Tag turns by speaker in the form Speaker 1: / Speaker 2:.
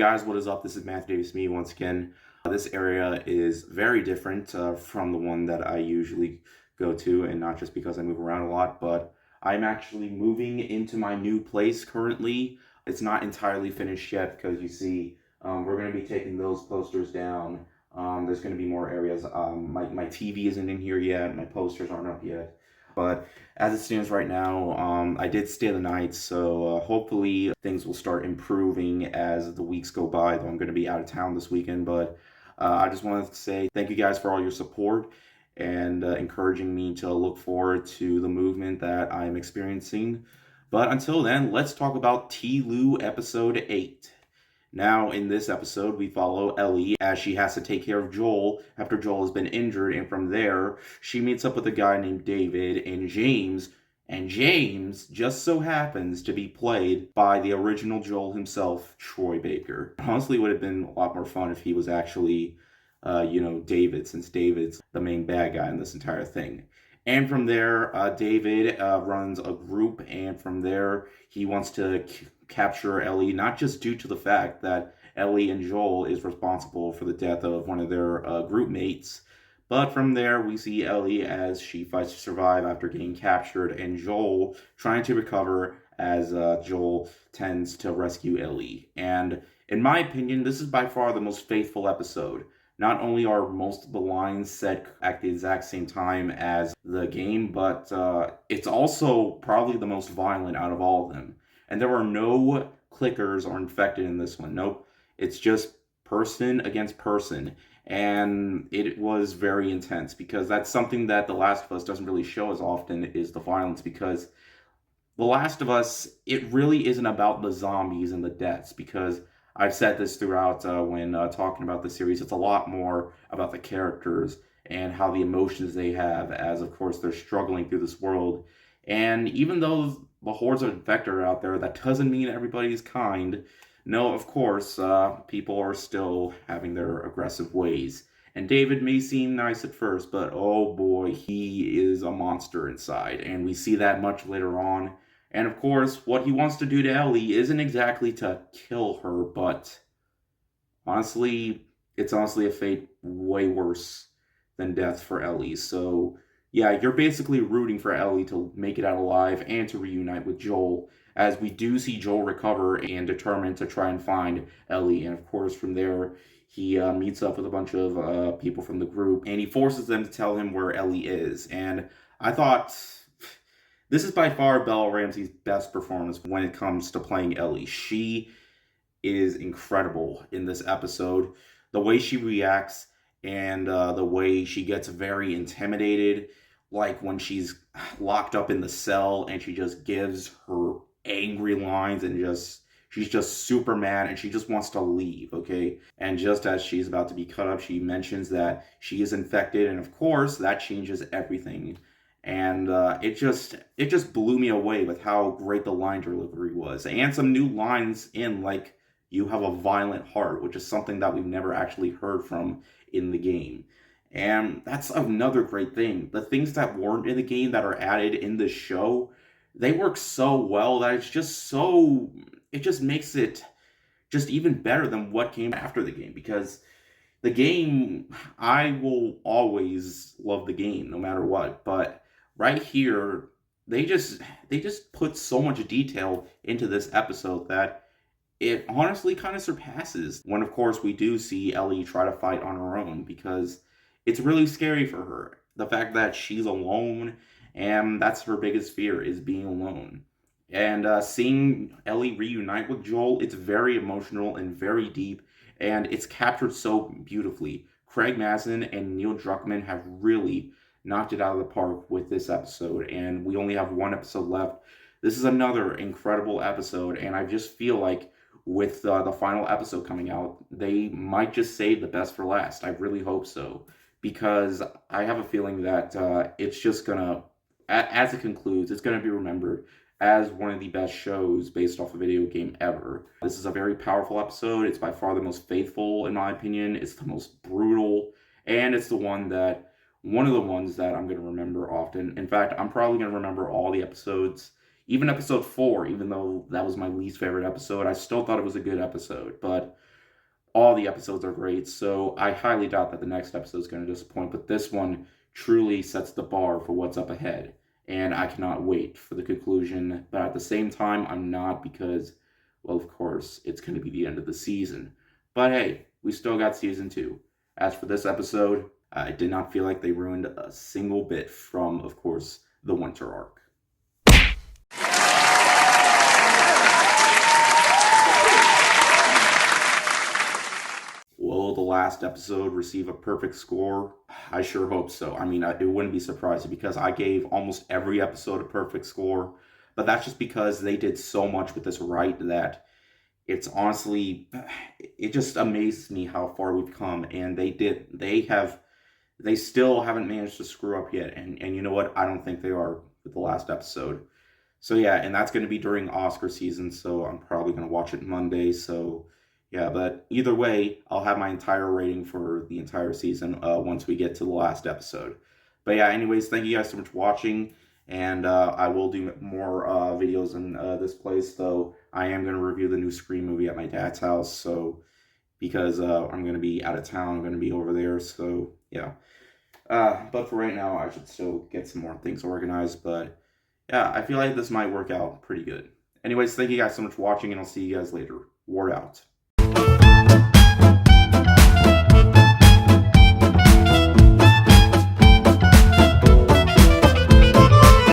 Speaker 1: guys, what is up? This is Matthew Davis, me once again. This area is very different from the one that I usually go to, and not just because I move around a lot, but I'm actually moving into my new place currently. It's not entirely finished yet because you see, we're going to be taking those posters down. There's going to be more areas. My TV isn't in here yet, my posters aren't up yet. But as it stands right now, I did stay the night, so hopefully things will start improving as the weeks go by, though I'm going to be out of town this weekend. But I just wanted to say thank you guys for all your support and encouraging me to look forward to the movement that I'm experiencing. But until then, let's talk about T-Lou episode 8. Now, in this episode, we follow Ellie as she has to take care of Joel after Joel has been injured, and from there, she meets up with a guy named David and James just so happens to be played by the original Joel himself, Troy Baker. Honestly, it would have been a lot more fun if he was actually, David, since David's the main bad guy in this entire thing. And from there, David runs a group, and from there, he wants to capture Ellie, not just due to the fact that Ellie and Joel is responsible for the death of one of their group mates, but from there, we see Ellie as she fights to survive after getting captured, and Joel trying to recover as Joel tends to rescue Ellie. And in my opinion, this is by far the most faithful episode. Not only are most of the lines said at the exact same time as the game, but it's also probably the most violent out of all of them. And there are no clickers or infected in this one. Nope. It's just person against person. And it was very intense because that's something that The Last of Us doesn't really show as often is the violence, because The Last of Us, it really isn't about the zombies and the deaths, because I've said this throughout when talking about the series. It's a lot more about the characters and how the emotions they have as, of course, they're struggling through this world. And even though the hordes of infected are out there, that doesn't mean everybody's kind. No, of course, people are still having their aggressive ways. And David may seem nice at first, but oh boy, he is a monster inside. And we see that much later on. And of course, what he wants to do to Ellie isn't exactly to kill her, but honestly, it's honestly a fate way worse than death for Ellie. So, yeah, you're basically rooting for Ellie to make it out alive and to reunite with Joel, as we do see Joel recover and determined to try and find Ellie. And of course, from there, he meets up with a bunch of people from the group, and he forces them to tell him where Ellie is. And I thought this is by far Bella Ramsey's best performance when it comes to playing Ellie. She is incredible in this episode. The way she reacts and the way she gets very intimidated, like when she's locked up in the cell and she just gives her angry lines and she's just super mad and she just wants to leave, okay? And just as she's about to be cut up, she mentions that she is infected, and of course that changes everything. And it just blew me away with how great the line delivery was, and some new lines in, like, "You have a violent heart," which is something that we've never actually heard from in the game. And that's another great thing. The things that weren't in the game that are added in the show, they work so well that it just makes it just even better than what came after the game. Because the game, I will always love the game no matter what, but right here, they just put so much detail into this episode that it honestly kind of surpasses when, of course, we do see Ellie try to fight on her own, because it's really scary for her. The fact that she's alone, and that's her biggest fear, is being alone. And seeing Ellie reunite with Joel, it's very emotional and very deep, and it's captured so beautifully. Craig Mazin and Neil Druckmann have really knocked it out of the park with this episode, and we only have one episode left. This is another incredible episode, and I just feel like with the final episode coming out, they might just save the best for last. I really hope so, because I have a feeling that it's just gonna, as it concludes, it's gonna be remembered as one of the best shows based off a video game ever. This is a very powerful episode. It's by far the most faithful, in my opinion. It's the most brutal, and it's one of the ones that I'm going to remember often. In fact, I'm probably going to remember all the episodes. Even episode 4, even though that was my least favorite episode, I still thought it was a good episode. But all the episodes are great, so I highly doubt that the next episode is going to disappoint, but this one truly sets the bar for what's up ahead, and I cannot wait for the conclusion, but at the same time, I'm not because, well, of course, it's going to be the end of the season. But hey, we still got season 2. As for this episode, I did not feel like they ruined a single bit from, of course, the winter arc. Will the last episode receive a perfect score? I sure hope so. I mean, it wouldn't be surprising because I gave almost every episode a perfect score, but that's just because they did so much with this right that it's honestly, it just amazes me how far we've come, and they still haven't managed to screw up yet, and you know what? I don't think they are with the last episode. So yeah, and that's going to be during Oscar season, so I'm probably going to watch it Monday. So yeah, but either way, I'll have my entire rating for the entire season once we get to the last episode. But yeah, anyways, thank you guys so much for watching, and I will do more videos in this place. Though I am going to review the new Scream movie at my dad's house, so because I'm going to be out of town, I'm going to be over there. So yeah, but for right now, I should still get some more things organized. But yeah, I feel like this might work out pretty good. Anyways, thank you guys so much for watching, and I'll see you guys later. Ward out.